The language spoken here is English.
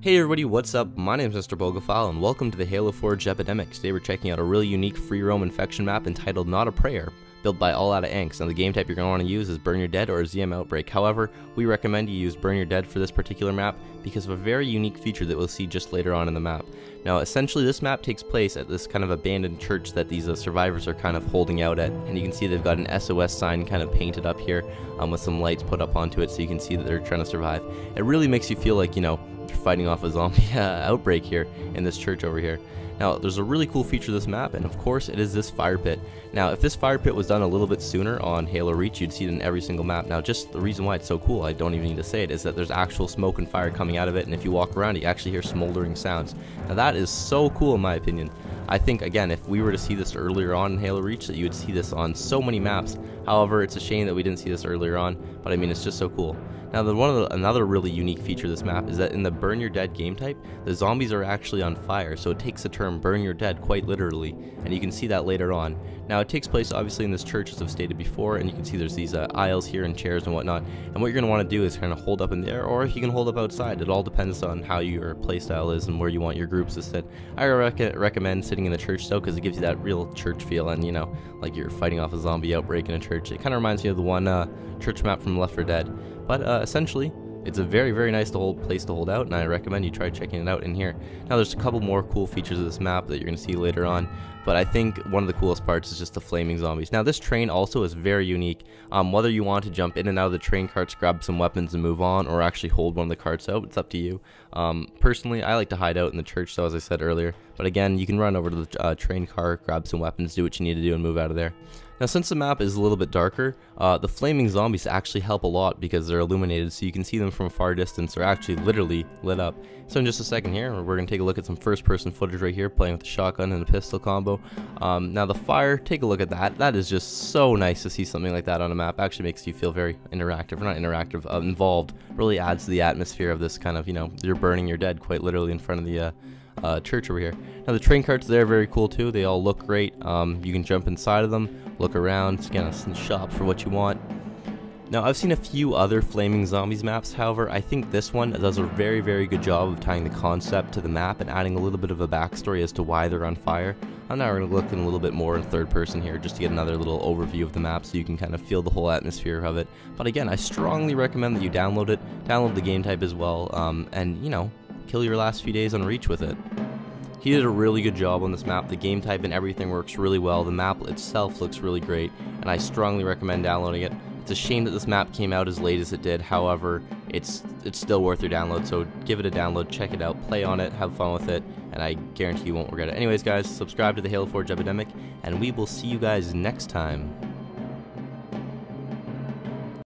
Hey everybody, what's up? My name is Mr Pokephile and welcome to the Halo Forge Epidemic. Today we're checking out a really unique free roam infection map entitled Not a Prayer, built by All Outta Angst. Now the game type you're going to want to use is Burn Your Dead or ZM Outbreak. However, we recommend you use Burn Your Dead for this particular map because of a very unique feature that we'll see just later on in the map. Now essentially this map takes place at this kind of abandoned church that these survivors are kind of holding out at, and you can see they've got an SOS sign kind of painted up here with some lights put up onto it so you can see that they're trying to survive. It really makes you feel like, you know, you're fighting off a zombie outbreak here in this church over here. Now there's a really cool feature of this map, and of course it is this fire pit. Now if this fire pit was done a little bit sooner on Halo Reach, you'd see it in every single map. Now just the reason why it's so cool, I don't even need to say it, is that there's actual smoke and fire coming out of it, and if you walk around you actually hear smoldering sounds. Now that is so cool in my opinion. I think, again, if we were to see this earlier on in Halo Reach, that you would see this on so many maps. However, it's a shame that we didn't see this earlier on, but I mean, it's just so cool. Now, another really unique feature of this map is that in the Burn Your Dead game type, the zombies are actually on fire, so it takes the term Burn Your Dead quite literally, and you can see that later on. Now, it takes place obviously in this church, as I've stated before, and you can see there's these aisles here and chairs and whatnot, and what you're going to want to do is kind of hold up in there, or if you can hold up outside. It all depends on how your playstyle is and where you want your groups to sit. I recommend sitting in the church though, because it gives you that real church feel, and you know, like you're fighting off a zombie outbreak in a church. It kind of reminds me of the one church map from Left 4 Dead. But essentially, it's a very nice place to hold out, and I recommend you try checking it out in here. Now there's a couple more cool features of this map that you're going to see later on, but I think one of the coolest parts is just the flaming zombies. Now this train also is very unique. Whether you want to jump in and out of the train carts, grab some weapons and move on, or actually hold one of the carts out, it's up to you. Personally, I like to hide out in the church, so as I said earlier, but again, you can run over to the train car, grab some weapons, do what you need to do, and move out of there. Now since the map is a little bit darker, the flaming zombies actually help a lot because they're illuminated, so you can see them from a far distance. They're actually literally lit up. So in just a second here, we're going to take a look at some first person footage right here, playing with the shotgun and the pistol combo. Now the fire, take a look at that. That is just so nice to see something like that on a map. Actually makes you feel very interactive, or not interactive, involved. Really adds to the atmosphere of this kind of, you know, you're burning your dead quite literally in front of the church over here. Now the train carts there are very cool too. They all look great. You can jump inside of them, look around, scan a shop for what you want. Now I've seen a few other flaming zombies maps, however I think this one does a very good job of tying the concept to the map and adding a little bit of a backstory as to why they're on fire. I'm now going to look in a little bit more in third person here just to get another little overview of the map so you can kind of feel the whole atmosphere of it. But again, I strongly recommend that you download it, download the game type as well, and you know, kill your last few days on Reach with it. He did a really good job on this map. The game type and everything works really well. The map itself looks really great, and I strongly recommend downloading it. It's a shame that this map came out as late as it did. However, it's still worth your download, so give it a download, check it out, play on it, have fun with it, and I guarantee you won't regret it. Anyways guys, subscribe to the Halo Forge Epidemic, and we will see you guys next time.